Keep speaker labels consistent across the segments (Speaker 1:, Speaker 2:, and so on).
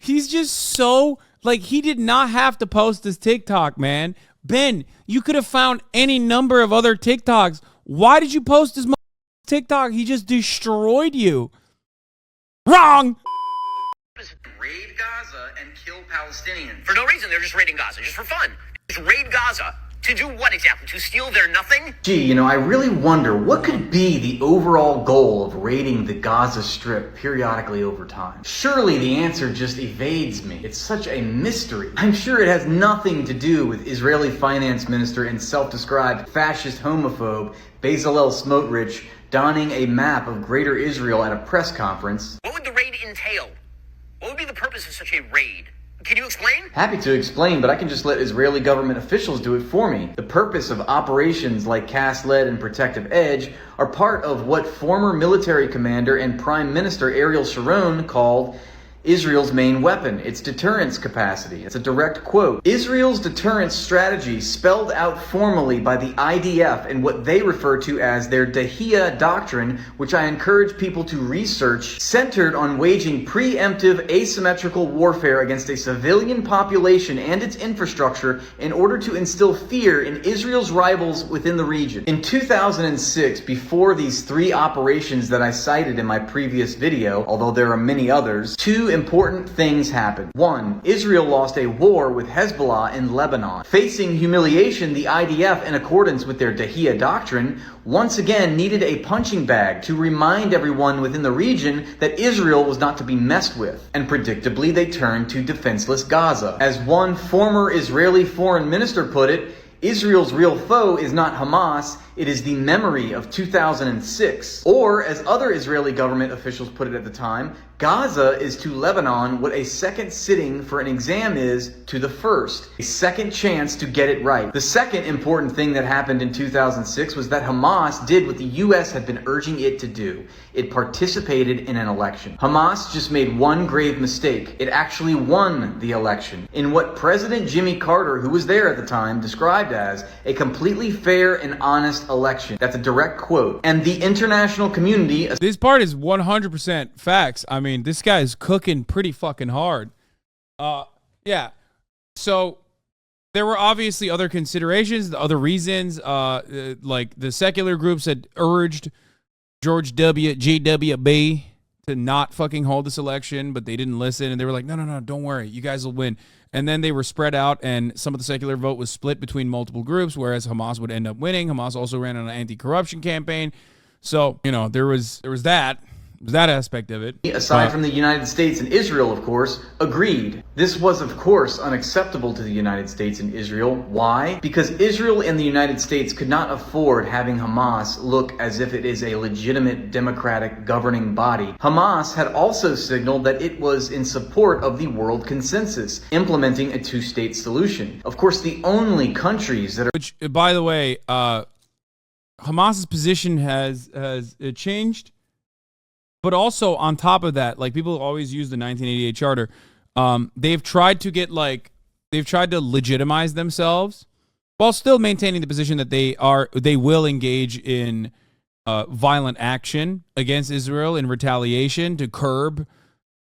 Speaker 1: He's just so, like, he did not have to post this TikTok, man. Ben, you could have found any number of other TikToks. Why did you post this TikTok? He just destroyed you. Wrong.
Speaker 2: Raid Gaza and kill Palestinians. For no reason, they're just raiding Gaza, just for fun. Just raid Gaza. To do what exactly? To steal their nothing?
Speaker 3: Gee, I really wonder what could be the overall goal of raiding the Gaza Strip periodically over time. Surely the answer just evades me. It's such a mystery. I'm sure it has nothing to do with Israeli finance minister and self-described fascist homophobe Bezalel Smotrich donning a map of Greater Israel at a press conference.
Speaker 2: What would the raid entail? What would be the purpose of such a raid? Can you explain?
Speaker 3: Happy to explain, but I can just let Israeli government officials do it for me. The purpose of operations like Cast Lead and Protective Edge are part of what former military commander and Prime Minister Ariel Sharon called Israel's main weapon, its deterrence capacity. It's a direct quote. Israel's deterrence strategy, spelled out formally by the IDF in what they refer to as their Dahiya doctrine, which I encourage people to research, centered on waging preemptive asymmetrical warfare against a civilian population and its infrastructure in order to instill fear in Israel's rivals within the region. In 2006, before these three operations that I cited in my previous video, although there are many others, two important things happened. One, Israel lost a war with Hezbollah in Lebanon. Facing humiliation, the IDF, in accordance with their Dahiya doctrine, once again needed a punching bag to remind everyone within the region that Israel was not to be messed with. And predictably, they turned to defenseless Gaza. As one former Israeli foreign minister put it, Israel's real foe is not Hamas, it is the memory of 2006. Or, as other Israeli government officials put it at the time, Gaza is to Lebanon what a second sitting for an exam is to the first. A second chance to get it right. The second important thing that happened in 2006 was that Hamas did what the US had been urging it to do. It participated in an election. Hamas just made one grave mistake. It actually won the election in what President Jimmy Carter, who was there at the time, described as a completely fair and honest election. That's a direct quote. And the international community...
Speaker 1: This part is 100% facts. I mean, this guy is cooking pretty fucking hard. Yeah. So there were obviously other considerations, other reasons. Like the secular groups had urged George GWB to not fucking hold this election, but they didn't listen, and they were like, no, don't worry, you guys will win. And then they were spread out, and some of the secular vote was split between multiple groups, whereas Hamas would end up winning. Hamas also ran an anti-corruption campaign. So, there was that aspect of it.
Speaker 3: Aside from the United States and Israel, of course, agreed. This was, of course, unacceptable to the United States and Israel. Why? Because Israel and the United States could not afford having Hamas look as if it is a legitimate democratic governing body. Hamas had also signaled that it was in support of the world consensus, implementing a two-state solution. Of course, the only countries that are...
Speaker 1: Which, by the way, Hamas's position has changed. But also on top of that, like people always use the 1988 charter. They've tried to legitimize themselves while still maintaining the position that they will engage in violent action against Israel in retaliation to curb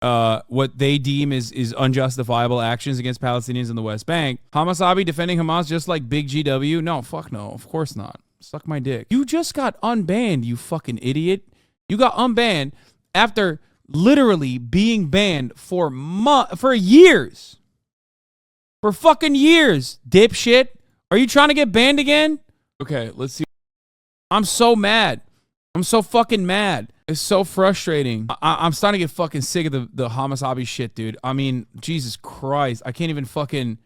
Speaker 1: what they deem is unjustifiable actions against Palestinians in the West Bank. Hasanabi defending Hamas just like Big GW? No, fuck no, of course not. Suck my dick. You just got unbanned, you fucking idiot. You got unbanned after literally being banned for years. For fucking years, dipshit. Are you trying to get banned again? Okay, let's see. I'm so mad. I'm so fucking mad. It's so frustrating. I'm starting to get fucking sick of the Hasanabi shit, dude. I mean, Jesus Christ. I can't even fucking...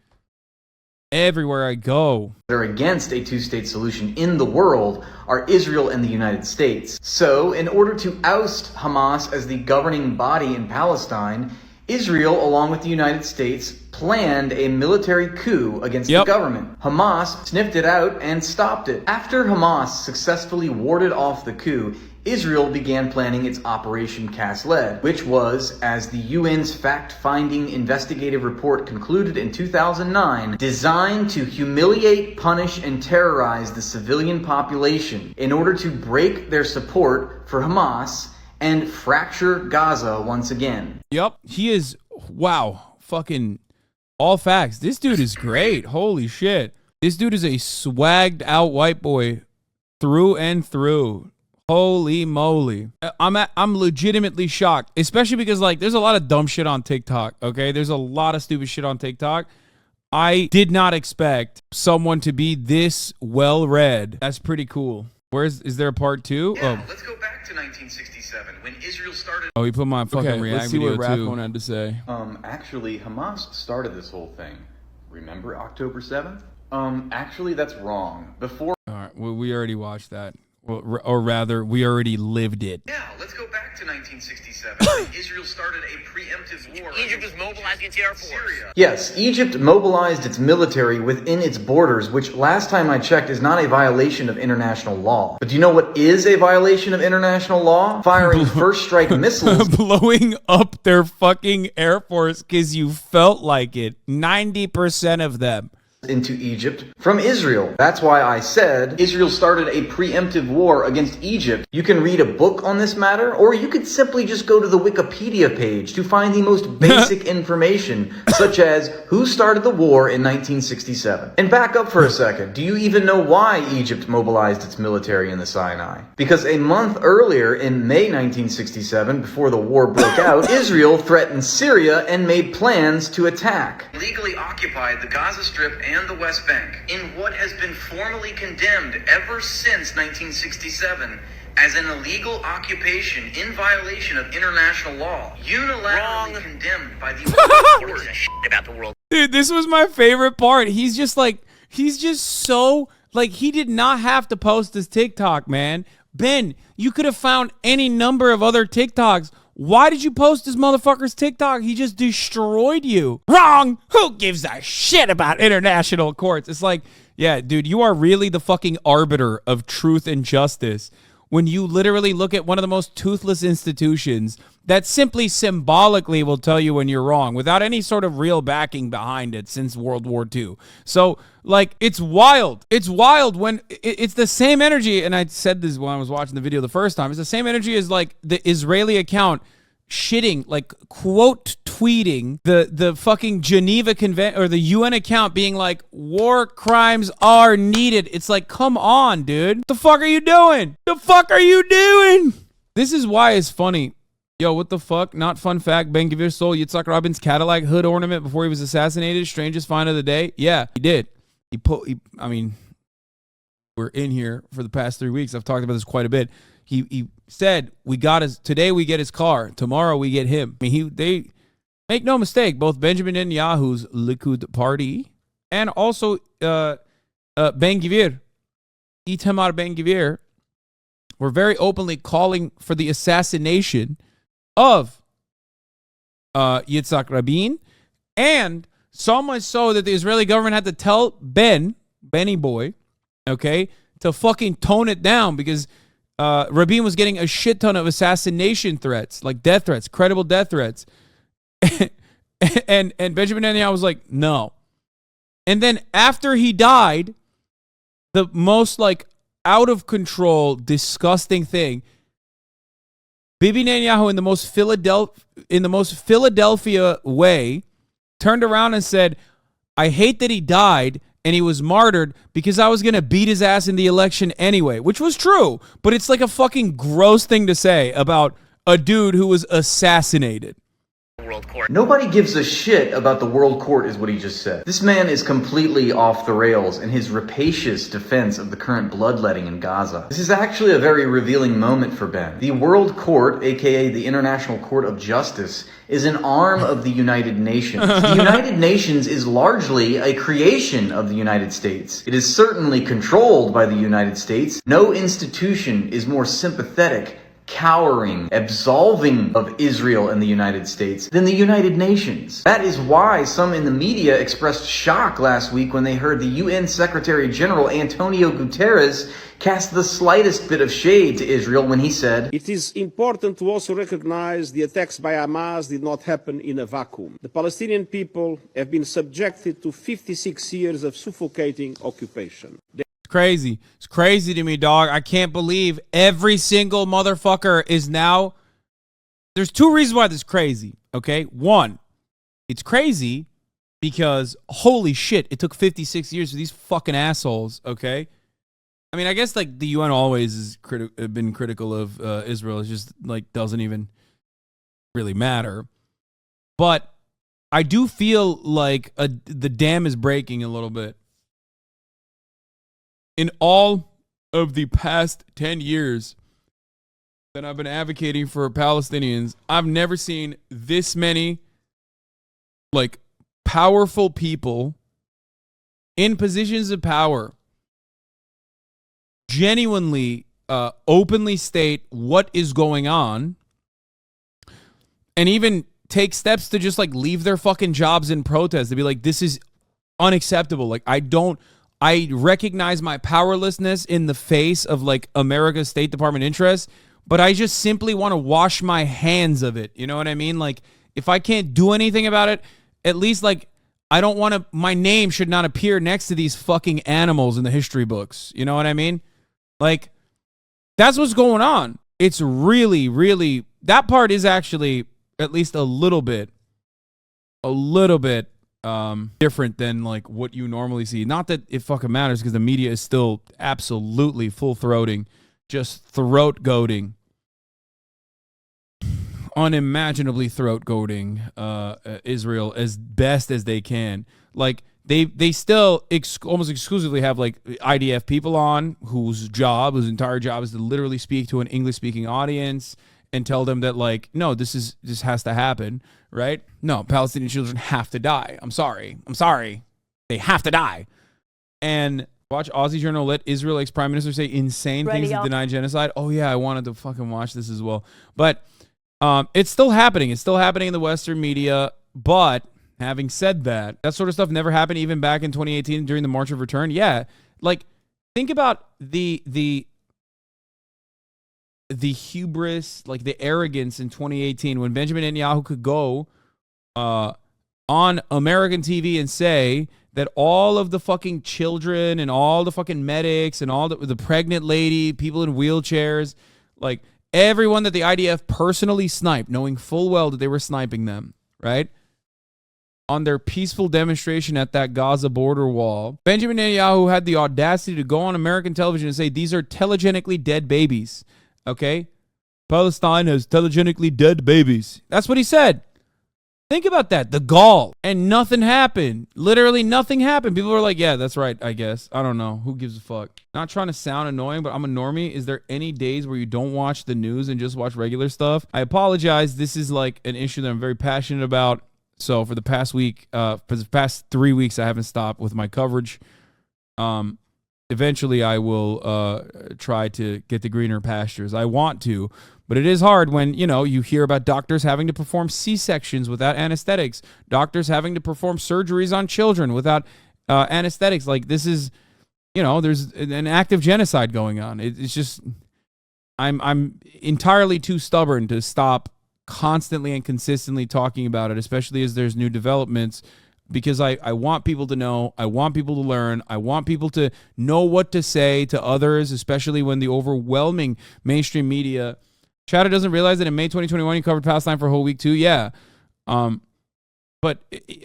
Speaker 1: Everywhere I go.
Speaker 3: That are against a two-state solution in the world are Israel and the United States. So, in order to oust Hamas as the governing body in Palestine, Israel, along with the United States, planned a military coup against the government. Hamas sniffed it out and stopped it. After Hamas successfully warded off the coup, Israel began planning its Operation Cast Lead, which was, as the UN's fact-finding investigative report concluded in 2009, designed to humiliate, punish, and terrorize the civilian population in order to break their support for Hamas and fracture Gaza once again.
Speaker 1: Yep, he is wow. Fucking all facts. This dude is great. Holy shit. This dude is a swagged out white boy through and through. Holy moly. I'm legitimately shocked, especially because like there's a lot of dumb shit on TikTok, okay? There's a lot of stupid shit on TikTok. I did not expect someone to be this well read. That's pretty cool. Is there a part 2?
Speaker 2: Yeah, let's go back to 1967 when Israel started.
Speaker 1: Oh, he put my fucking react
Speaker 4: let's see
Speaker 1: video
Speaker 4: what
Speaker 1: too.
Speaker 4: Rathbone had to say.
Speaker 3: Actually, Hamas started this whole thing. Remember October 7th? Actually, that's wrong. Before.
Speaker 1: All right, well, we already watched that. Well, or rather, we already lived it.
Speaker 2: Yeah, let's go back to 1967 when Israel started a preemptive war. Egypt was mobilizing its air force. Syria.
Speaker 3: Yes, Egypt mobilized its military within its borders, which last time I checked is not a violation of international law. But do you know what is a violation of international law? Firing first strike missiles.
Speaker 1: Blowing up their fucking air force because you felt like it. 90% of them.
Speaker 3: Into Egypt from Israel. That's why I said Israel started a preemptive war against Egypt. You can read a book on this matter, or you could simply just go to the Wikipedia page to find the most basic information, such as who started the war in 1967. And back up for a second. Do you even know why Egypt mobilized its military in the Sinai? Because a month earlier, in May 1967, before the war broke out, Israel threatened Syria and made plans to attack.
Speaker 2: Legally occupied the Gaza Strip and the West Bank in what has been formally condemned ever since 1967 as an illegal occupation in violation of international law, unilaterally condemned by the world court. About the world.
Speaker 1: Dude, this was my favorite part. He's just so, like, he did not have to post this TikTok, man. Ben, you could have found any number of other TikToks. Why did you post this motherfucker's TikTok? He just destroyed you. Wrong! Who gives a shit about international courts? It's like, yeah, dude, you are really the fucking arbiter of truth and justice when you literally look at one of the most toothless institutions that simply symbolically will tell you when you're wrong without any sort of real backing behind it since World War II. So, like, it's wild. It's wild when it's the same energy, and I said this when I was watching the video the first time, it's the same energy as, like, the Israeli account shitting, like, quote tweeting the fucking Geneva Convention or the UN account being like, war crimes are needed. It's like, come on, dude. What the fuck are you doing? The fuck are you doing? This is why it's funny. Yo, what the fuck? Not fun fact. Ben Gvir stole Yitzhak Rabin's Cadillac hood ornament before he was assassinated. Strangest find of the day. Yeah, he did. I mean, we're in here for the past 3 weeks. I've talked about this quite a bit. He said, today we get his car. Tomorrow we get him. I mean, they make no mistake. Both Benjamin Netanyahu's Likud party and also Ben Gvir, Itamar Ben Gvir, were very openly calling for the assassination of Yitzhak Rabin, and so much so that the Israeli government had to tell Benny boy, okay, to fucking tone it down because Rabin was getting a shit ton of assassination threats, like death threats, credible death threats. and Benjamin Netanyahu was like, no. And then after he died, the most like out of control, disgusting thing, Bibi Netanyahu in the most Philadelphia way turned around and said, I hate that he died and he was martyred because I was going to beat his ass in the election anyway, which was true. But it's like a fucking gross thing to say about a dude who was assassinated.
Speaker 2: World Court.
Speaker 3: Nobody gives a shit about the World Court is what he just said. This man is completely off the rails in his rapacious defense of the current bloodletting in Gaza. This is actually a very revealing moment for Ben. The World Court, aka the International Court of Justice, is an arm of the United Nations. The United Nations is largely a creation of the United States. It is certainly controlled by the United States. No institution is more sympathetic, cowering, absolving of Israel and the United States than the United Nations. That is why some in the media expressed shock last week when they heard the UN Secretary General Antonio Guterres cast the slightest bit of shade to Israel when he said,
Speaker 5: It is important to also recognize the attacks by Hamas did not happen in a vacuum. The Palestinian people have been subjected to 56 years of suffocating occupation.
Speaker 1: Crazy. It's crazy to me, dog. I can't believe every single motherfucker is now. There's two reasons why this is crazy, okay? One, It's crazy because holy shit, it took 56 years for these fucking assholes, okay? I mean, I guess like the UN always has been critical of Israel. It just like doesn't even really matter. But I do feel like the dam is breaking a little bit. In all of the past 10 years that I've been advocating for Palestinians, I've never seen this many like powerful people in positions of power genuinely openly state what is going on and even take steps to just like leave their fucking jobs in protest, to be like, this is unacceptable. Like, I recognize my powerlessness in the face of like America's State Department interests, but I just simply want to wash my hands of it. You know what I mean? Like, if I can't do anything about it, at least like I don't want to, my name should not appear next to these fucking animals in the history books. You know what I mean? Like, that's what's going on. It's really, really, that part is actually at least a little bit different than like what you normally see. Not that it fucking matters, because the media is still absolutely full-throating, just throat-goading, unimaginably throat-goading Israel as best as they can. Like, they still almost exclusively have like IDF people on whose entire job is to literally speak to an English-speaking audience and tell them that like, no, this has to happen, right? No, Palestinian children have to die. I'm sorry. They have to die. And watch Aussie Journal, let Israel ex-prime minister say insane things to deny genocide. Oh yeah, I wanted to fucking watch this as well. But it's still happening. It's still happening in the Western media. But having said that, that sort of stuff never happened even back in 2018 during the March of Return. Yeah, like think about the hubris, like the arrogance in 2018 when Benjamin Netanyahu could go on American TV and say that all of the fucking children and all the fucking medics and all the pregnant lady, people in wheelchairs, like everyone that the IDF personally sniped, knowing full well that they were sniping them, right? On their peaceful demonstration at that Gaza border wall, Benjamin Netanyahu had the audacity to go on American television and say these are telegenically dead babies. Okay? Palestine has telegenically dead babies. That's what he said. Think about that. The gall. And nothing happened. Literally nothing happened. People were like, yeah, that's right, I guess. I don't know. Who gives a fuck? Not trying to sound annoying, but I'm a normie. Is there any days where you don't watch the news and just watch regular stuff? I apologize. This is like an issue that I'm very passionate about. So for the past week, for the past 3 weeks, I haven't stopped with my coverage. Eventually I will try to get to greener pastures. I want to, but it is hard when, you know, you hear about doctors having to perform C-sections without anesthetics, doctors having to perform surgeries on children without anesthetics. Like, this is, you know, there's an active genocide going on. It's just, I'm entirely too stubborn to stop constantly and consistently talking about it, especially as there's new developments. Because I want people to know, I want people to learn, I want people to know what to say to others, especially when the overwhelming mainstream media. Chatter doesn't realize that in May 2021, you covered Palestine for a whole week too. Yeah. But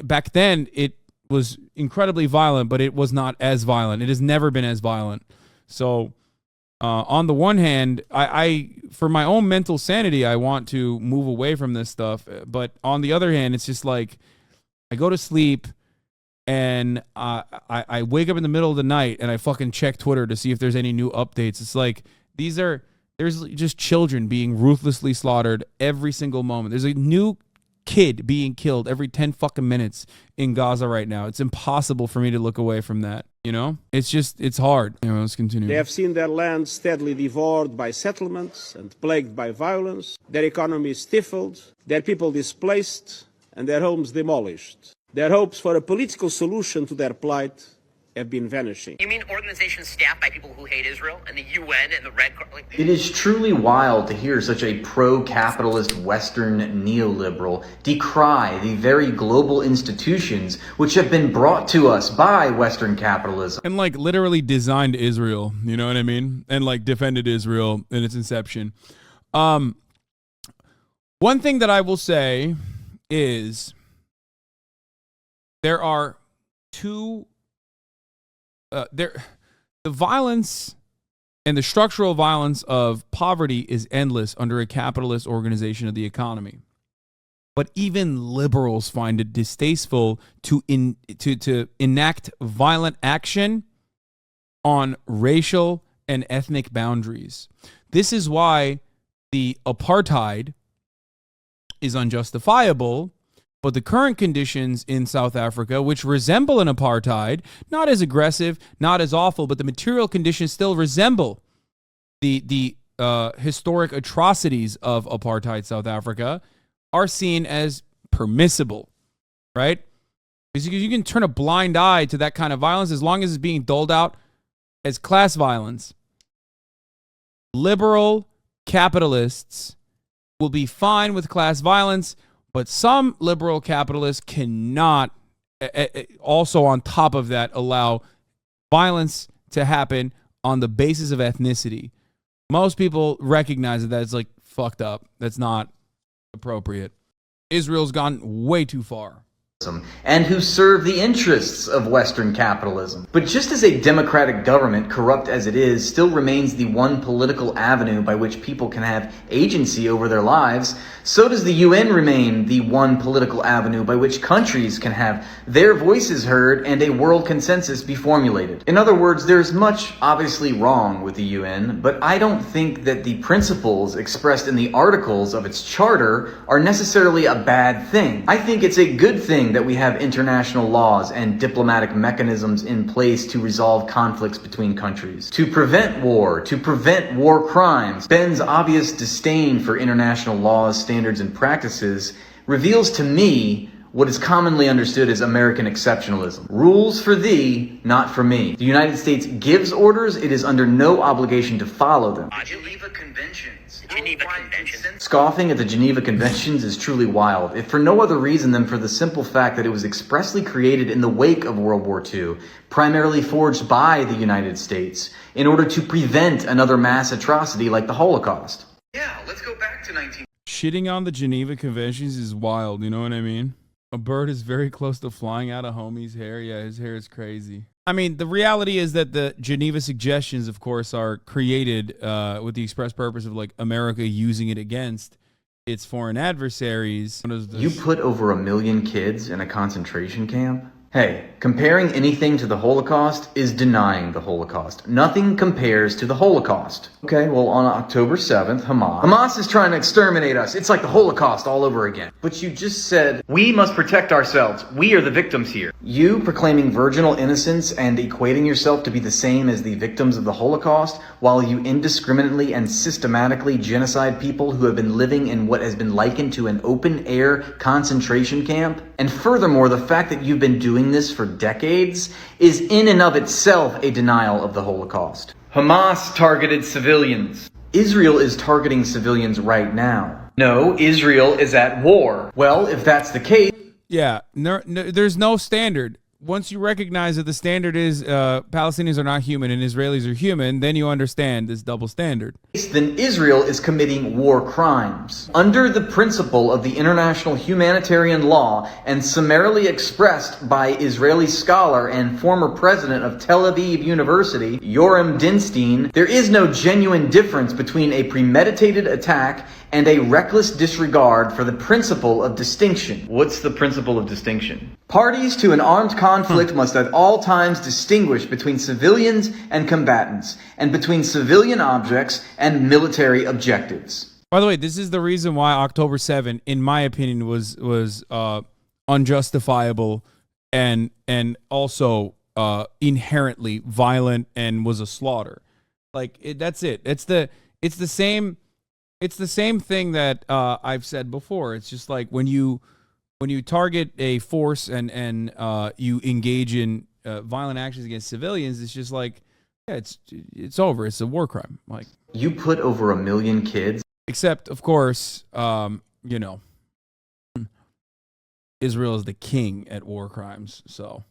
Speaker 1: back then, it was incredibly violent, but it was not as violent. It has never been as violent. So on the one hand, I for my own mental sanity, I want to move away from this stuff. But on the other hand, it's just like, I go to sleep and I wake up in the middle of the night and I fucking check Twitter to see if there's any new updates. It's like, there's just children being ruthlessly slaughtered every single moment. There's a new kid being killed every 10 fucking minutes in Gaza right now. It's impossible for me to look away from that. You know, it's hard. Anyway, let's continue.
Speaker 5: They have seen their land steadily devoured by settlements and plagued by violence, their economy stifled, their people displaced, and their homes demolished. Their hopes for a political solution to their plight have been vanishing.
Speaker 4: You mean organizations staffed by people who hate Israel and the UN and the Red Cross?
Speaker 3: It is truly wild to hear such a pro-capitalist Western neoliberal decry the very global institutions which have been brought to us by Western capitalism.
Speaker 1: And like literally designed Israel, you know what I mean? And like defended Israel in its inception. One thing that I will say is there are two the violence and the structural violence of poverty is endless under a capitalist organization of the economy. But even liberals find it distasteful to enact violent action on racial and ethnic boundaries. This is why the apartheid is unjustifiable, but the current conditions in South Africa, which resemble an apartheid, not as aggressive, not as awful, but the material conditions still resemble the historic atrocities of apartheid South Africa, are seen as permissible, right? Because you can turn a blind eye to that kind of violence as long as it's being doled out as class violence. Liberal capitalists will be fine with class violence, but some liberal capitalists cannot also on top of that allow violence to happen on the basis of ethnicity. Most people recognize that it's like fucked up. That's not appropriate. Israel's gone way too far.
Speaker 3: And who serve the interests of Western capitalism. But just as a democratic government, corrupt as it is, still remains the one political avenue by which people can have agency over their lives, so does the UN remain the one political avenue by which countries can have their voices heard and a world consensus be formulated. In other words, there's much obviously wrong with the UN, but I don't think that the principles expressed in the articles of its charter are necessarily a bad thing. I think it's a good thing that we have international laws and diplomatic mechanisms in place to resolve conflicts between countries, to prevent war crimes. Ben's obvious disdain for international laws, standards, and practices reveals to me what is commonly understood as American exceptionalism. Rules for thee, not for me. The United States gives orders, it is under no obligation to follow them.
Speaker 2: Geneva Conventions.
Speaker 4: Geneva Conventions.
Speaker 3: Scoffing at the Geneva Conventions is truly wild, if for no other reason than for the simple fact that it was expressly created in the wake of World War II, primarily forged by the United States, in order to prevent another mass atrocity like the Holocaust.
Speaker 2: Yeah, let's go back to 19...
Speaker 1: Shitting on the Geneva Conventions is wild, you know what I mean? A bird is very close to flying out of homie's hair. Yeah, his hair is crazy. I mean, the reality is that the Geneva Suggestions, of course, are created with the express purpose of, like, America using it against its foreign adversaries.
Speaker 3: You put over 1 million kids in a concentration camp? Hey, comparing anything to the Holocaust is denying the Holocaust. Nothing compares to the Holocaust. Okay, well, on October 7th, Hamas is trying to exterminate us. It's like the Holocaust all over again. But you just said, we must protect ourselves. We are the victims here. You proclaiming virginal innocence and equating yourself to be the same as the victims of the Holocaust, while you indiscriminately and systematically genocide people who have been living in what has been likened to an open-air concentration camp. And furthermore, the fact that you've been doing this for decades is in and of itself a denial of the Holocaust. Hamas targeted civilians. Israel is targeting civilians right now. No, Israel is at war. Well, if that's the case...
Speaker 1: Yeah, there's no standard. Once you recognize that the standard is Palestinians are not human and Israelis are human, then you understand this double standard.
Speaker 3: Then Israel is committing war crimes. Under the principle of the international humanitarian law and summarily expressed by Israeli scholar and former president of Tel Aviv University, Yoram Dinstein, there is no genuine difference between a premeditated attack and a reckless disregard for the principle of distinction. What's the principle of distinction? Parties to an armed conflict must at all times distinguish between civilians and combatants, and between civilian objects and military objectives.
Speaker 1: By the way, this is the reason why October 7, in my opinion, was unjustifiable and also inherently violent and was a slaughter. Like that's it. It's the same. It's the same thing that I've said before. It's just like when you target a force and you engage in violent actions against civilians, it's just like, yeah, it's over. It's a war crime. Like,
Speaker 3: you put over 1 million kids.
Speaker 1: Except, of course, you know, Israel is the king at war crimes. So